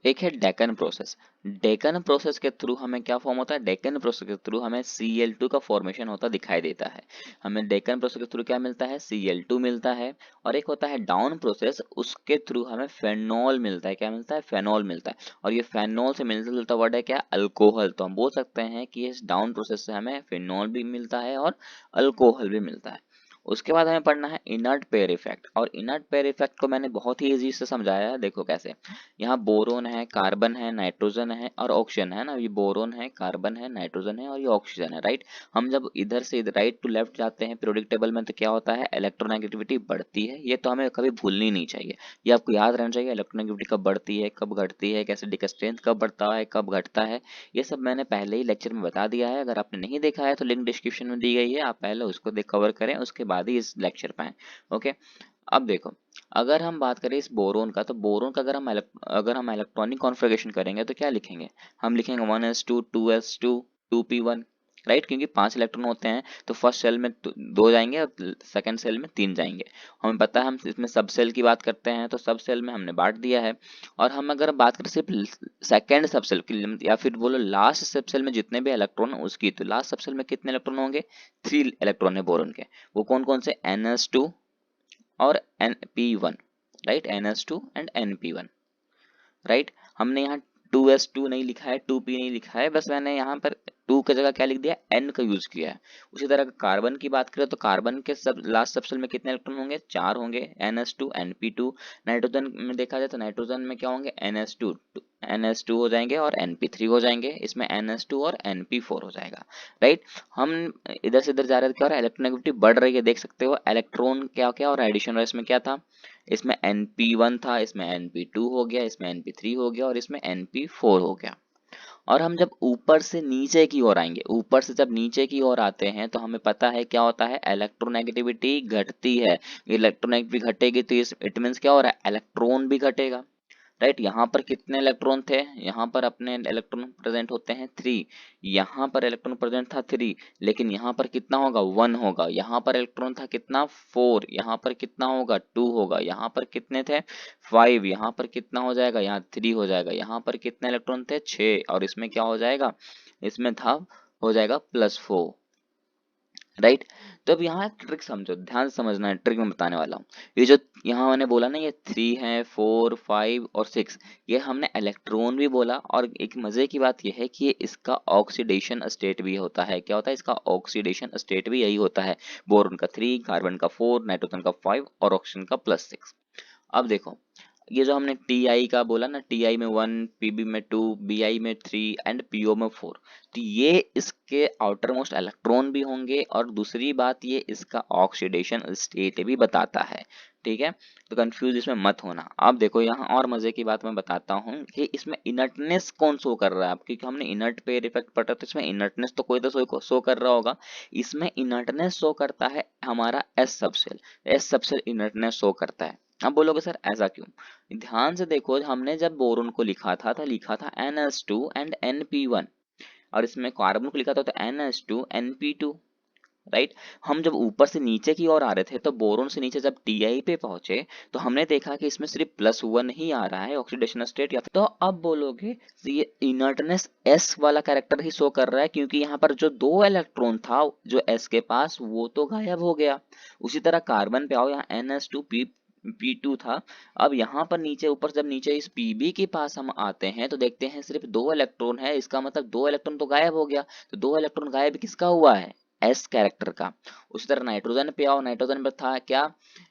एक है Deccan process. Deccan process के थ्रू हमें क्या फॉर्म होता है, डेकन प्रोसेस के थ्रू हमें Cl2 का फॉर्मेशन होता दिखाई देता है। हमें डेकन प्रोसेस के थ्रू क्या मिलता है, Cl2 मिलता है। और एक होता है डाउन प्रोसेस, उसके थ्रू हमें फेनॉल मिलता है। क्या मिलता है, फेनॉल मिलता है। और ये फेनॉल से मिलता जुलता वर्ड है क्या, अल्कोहल। तो हम बोल सकते हैं कि इस डाउन प्रोसेस से हमें फेनॉल भी मिलता है और अल्कोहल भी मिलता है। उसके बाद हमें पढ़ना है इनर्ट पेयर इफेक्ट। और इनर्ट पेयर इफेक्ट को मैंने बहुत ही इजी से समझाया है, देखो कैसे। यहाँ बोरोन है, कार्बन है, नाइट्रोजन है और ऑक्सीजन है ना। ये बोरोन है, कार्बन है, नाइट्रोजन है और ये ऑक्सीजन है, राइट। हम जब इधर से इधर राइट टू लेफ्ट जाते हैं पीरियोडिक टेबल में तो क्या होता है, इलेक्ट्रोनेगेटिविटी बढ़ती है। ये तो हमें कभी भूलनी नहीं चाहिए, ये आपको याद रहना चाहिए। इलेक्ट्रोनेगेटिविटी कब बढ़ती है, कब घटती है, कैसे एसिडिक स्ट्रेंथ कब बढ़ता है, कब घटता है, ये सब मैंने पहले ही लेक्चर में बता दिया है। अगर आपने नहीं देखा है तो लिंक डिस्क्रिप्शन में दी गई है, आप पहले उसको देख कवर करें, उसके बाद ही इस लेक्चर पे आए। ओके, अब देखो, अगर हम बात करें इस बोरोन का, तो बोरोन का अगर हम इलेक्ट्रॉनिक कॉन्फ़िगरेशन करेंगे तो क्या लिखेंगे, हम लिखेंगे 1s2 2s2 2p1, राइट। क्योंकि 5 इलेक्ट्रॉन होते हैं तो फर्स्ट सेल में 2 जाएंगे और सेकंड सेल में 3 जाएंगे। हमें पता है हम इसमें सब सेल की बात करते हैं तो सब सेल में हमने बांट दिया है। और हम अगर बात करें सिर्फ सेकंड सब सेल की, या फिर बोलो लास्ट सब सेल में जितने भी इलेक्ट्रॉन उसकी, तो लास्ट सब सेल में कितने इलेक्ट्रॉन होंगे, 3 इलेक्ट्रॉन है बोरोन के। वो कौन कौन से, ns2 और np1, right, ns2 and np1, right. हमने यहाँ 2s2 नहीं लिखा है, 2p नहीं लिखा है, बस मैंने यहाँ पर 2 की जगह क्या लिख दिया, n का यूज किया है। उसी तरह कार्बन की बात करें तो कार्बन के सब लास्ट सबसेल में कितने इलेक्ट्रॉन होंगे, 4 होंगे, ns2 np2। नाइट्रोजन में देखा जाए तो नाइट्रोजन में क्या होंगे, ns2 हो जाएंगे और np3 हो जाएंगे, इसमें ns2 और np4 हो जाएगा, राइट। हम इधर से इधर जा रहे हैं, क्या हो रहा है, इलेक्ट्रोनेगेटिविटी बढ़ रही है, देख सकते हो इलेक्ट्रॉन क्या क्या हो रहा है, एडिशन हो रहा है। इसमें क्या था, इसमें np1 था, इसमें np2 हो गया, इसमें np3 हो गया और इसमें np4 हो गया। और हम जब ऊपर से नीचे की ओर आएंगे, ऊपर से जब नीचे की ओर आते हैं तो हमें पता है क्या होता है, इलेक्ट्रोनेगेटिविटी घटती है। इलेक्ट्रोनेगेटिविटी घटेगी तो इट मीन्स क्या हो रहा है, इलेक्ट्रॉन भी घटेगा, राइट। यहाँ पर कितने इलेक्ट्रॉन थे, यहाँ पर अपने इलेक्ट्रॉन प्रेजेंट होते हैं 3, यहाँ पर इलेक्ट्रॉन प्रेजेंट था 3, लेकिन यहाँ पर कितना होगा, 1 होगा। यहाँ पर इलेक्ट्रॉन था कितना, 4, यहाँ पर कितना होगा, 2 होगा। यहाँ पर कितने थे, 5, यहाँ पर कितना हो जाएगा, यहाँ 3 हो जाएगा। यहाँ पर कितने इलेक्ट्रॉन थे, 6, और इसमें क्या हो जाएगा, इसमें था, हो जाएगा +4, राइट। तो अब यहाँ एक ट्रिक समझो, ध्यान से समझना है, ट्रिक मैं बताने वाला हूँ। ये जो यहाँ मैंने बोला ना, ये 3 है, 4, 5 और 6, ये हमने इलेक्ट्रॉन भी बोला। और एक मजे की बात ये है कि ये इसका ऑक्सीडेशन स्टेट भी होता है। क्या होता है, इसका ऑक्सीडेशन स्टेट भी यही होता है। बोरोन का 3, कार्बन का 4, नाइट्रोजन का 5 और ऑक्सीजन का +6। अब देखो, ये जो हमने टी का बोला ना, टी में 1, पीबी में 2, बीआई में 3 एंड पीओ में 4, तो ये इसके आउटर मोस्ट इलेक्ट्रॉन भी होंगे। और दूसरी बात, ये इसका ऑक्सीडेशन स्टेट भी बताता है, ठीक है। तो कंफ्यूज इसमें मत होना। अब देखो यहाँ और मजे की बात मैं बताता हूँ कि इसमें इनर्टनेस कौन शो कर रहा है, क्योंकि हमने इनर्ट पेयर इफेक्ट पढ़ा तो इसमें इनर्टनेस तो कोई तो शो कर रहा होगा। इसमें इनर्टनेस शो करता है हमारा S subshell, S subshell inertness show करता है। अब बोलोगे सर ऐसा क्यों, ध्यान से देखो, हमने जब बोरोन को लिखा था तो लिखा था ns2 एंड np1, और इसमें कार्बन को लिखा था तो ns2 np2, राइट। हम जब ऊपर से नीचे की ओर आ रहे थे तो बोरोन से नीचे जब टी पे पहुंचे तो हमने देखा कि इसमें सिर्फ +1 ही आ रहा है ऑक्सीडेशन स्टेट, या फिर तो अब बोलोगे तो ये इनर्टनेस एस वाला कैरेक्टर ही शो कर रहा है, क्योंकि यहाँ पर जो 2 इलेक्ट्रॉन था जो एस के पास वो तो गायब हो गया। उसी तरह कार्बन पे आओ, यहाँ ns2 P2 था। अब यहाँ पर नीचे, ऊपर जब नीचे इस Pb के पास हम आते हैं तो देखते हैं सिर्फ 2 इलेक्ट्रॉन है, इसका मतलब 2 इलेक्ट्रॉन तो गायब हो गया। तो 2 इलेक्ट्रॉन गायब किसका हुआ है, एस कैरेक्टर का। उसी तरह नाइट्रोजन पे आओ, नाइट्रोजन पे था क्या,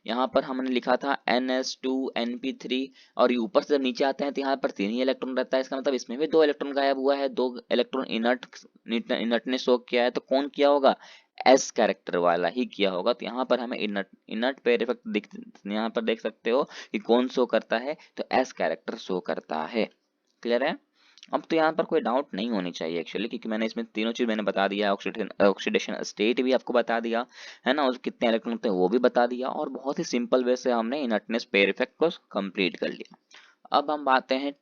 यहाँ पर हमने लिखा था ns2 np3, और ये ऊपर से जब नीचे आते हैं तो यहाँ पर 3 ही इलेक्ट्रॉन रहता है, इसका मतलब इसमें भी 2 इलेक्ट्रॉन गायब हुआ है, 2 इलेक्ट्रॉन इनर्ट ने शो किया है। तो कौन किया होगा, एस कैरेक्टर वाला ही किया होगा। तो यहाँ पर हमें इनर्ट पेयर इफेक्ट यहाँ पर देख सकते हो कि कौन शो करता है, तो एस कैरेक्टर शो करता है। क्लियर है। अब तो यहाँ पर कोई डाउट नहीं होनी चाहिए एक्चुअली, क्योंकि मैंने इसमें तीनों चीज मैंने बता दिया, ऑक्सीडेशन स्टेट भी आपको बता दिया है ना, उस कितने इलेक्ट्रॉन होते हैं वो भी बता दिया, और बहुत ही सिंपल वे से हमने इनर्टनेस पेयर इफेक्ट को कंप्लीट कर लिया। अब हम बातें हैं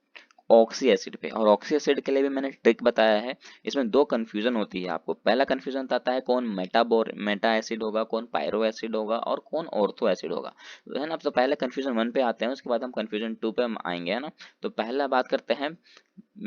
ऑक्सी एसिड पे। और ऑक्सी एसिड के लिए भी मैंने ट्रिक बताया है। इसमें दो कंफ्यूजन होती है आपको। पहला कंफ्यूजन आता है कौन मेटा एसिड होगा, कौन पायरो एसिड होगा और कौन ऑर्थो एसिड होगा, है ना। तो पहले कंफ्यूजन 1 पे आते हैं, उसके बाद हम कंफ्यूजन 2 पे हम आएंगे, है ना। तो पहला बात करते हैं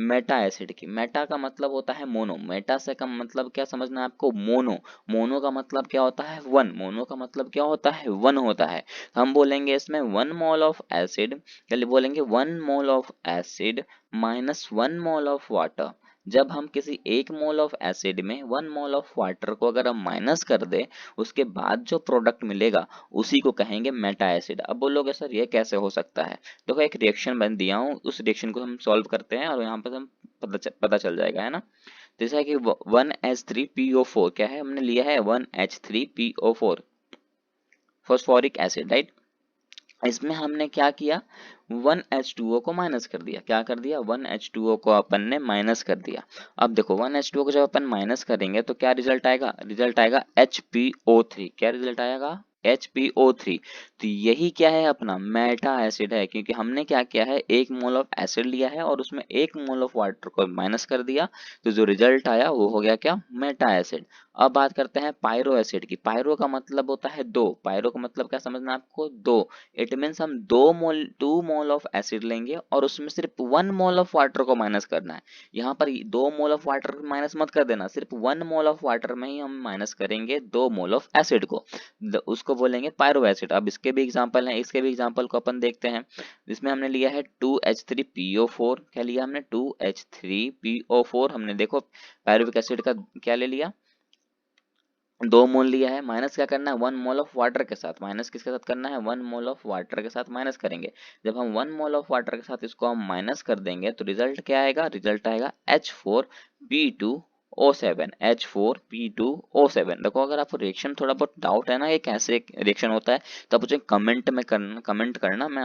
मेटा एसिड की। मेटा का मतलब होता है मोनो। मेटा से का मतलब क्या समझना है आपको? मोनो। मोनो का मतलब क्या होता है? वन। मोनो का मतलब क्या होता है? वन होता है। हम बोलेंगे इसमें 1 मोल ऑफ एसिड, चलिए बोलेंगे 1 mole of acid minus 1 mole of water. जब हम किसी 1 मोल ऑफ एसिड में 1 मोल ऑफ वाटर को अगर हम माइनस कर दे, उसके बाद जो प्रोडक्ट मिलेगा उसी को कहेंगे मेटा एसिड। अब बोलोगे सर ये कैसे हो सकता है? देखो एक रिएक्शन बन दिया हूँ, उस रिएक्शन को हम सॉल्व करते हैं और यहाँ पर हम पता चल जाएगा, है ना। जैसा कि 1H3PO4 क्या है, हमने लिया है 1H3PO4 फॉस्फोरिक एसिड, राइट। इसमें हमने क्या किया, 1H2O को माइनस कर दिया। क्या कर दिया? 1H2O को अपन ने माइनस कर दिया। अब देखो 1H2O को जब अपन माइनस करेंगे तो क्या रिजल्ट आएगा? रिजल्ट आएगा HPO3। क्या रिजल्ट आएगा? HPO3। तो यही क्या है? अपना मेटा एसिड है, क्योंकि हमने क्या किया है, 1 मोल ऑफ एसिड लिया है और उसमें 1 मोल ऑफ वाटर को माइनस कर दिया, तो जो रिजल्ट आया वो हो गया क्या? Meta acid. अब बात करते हैं पायरो एसिड की। पायरो का मतलब होता है दो। पायरो का मतलब क्या समझना है आपको? दो। इट मीन्स हम 2 मोल ऑफ एसिड लेंगे और उसमें सिर्फ 1 मोल ऑफ वाटर को माइनस करना है। यहाँ पर 2 मोल ऑफ वाटर माइनस मत कर देना, सिर्फ 1 मोल ऑफ वाटर में ही हम माइनस करेंगे 2 मोल ऑफ एसिड को, उसको बोलेंगे पायरो एसिड। अब इसके भी एग्जाम्पल हैं, इसके भी एग्जाम्पल को अपन देखते हैं। इसमें हमने लिया है 2H3PO4। क्या लिया हमने? 2H3PO4 हमने देखो पायरुविक एसिड का क्या ले लिया, 2 मोल लिया है। माइनस क्या करना है? 1 मोल ऑफ वाटर के साथ। माइनस किसके साथ करना है? 1 मोल ऑफ वाटर के साथ माइनस करेंगे। जब हम 1 मोल ऑफ वाटर के साथ इसको हम माइनस कर देंगे तो रिजल्ट क्या आएगा? रिजल्ट आएगा H4P2O7। H4P2O7। देखो अगर आपको रिएक्शन थोड़ा बहुत डाउट है ना, ये कैसे रिएक्शन होता है, तब मुझे कमेंट में कमेंट करना, मैं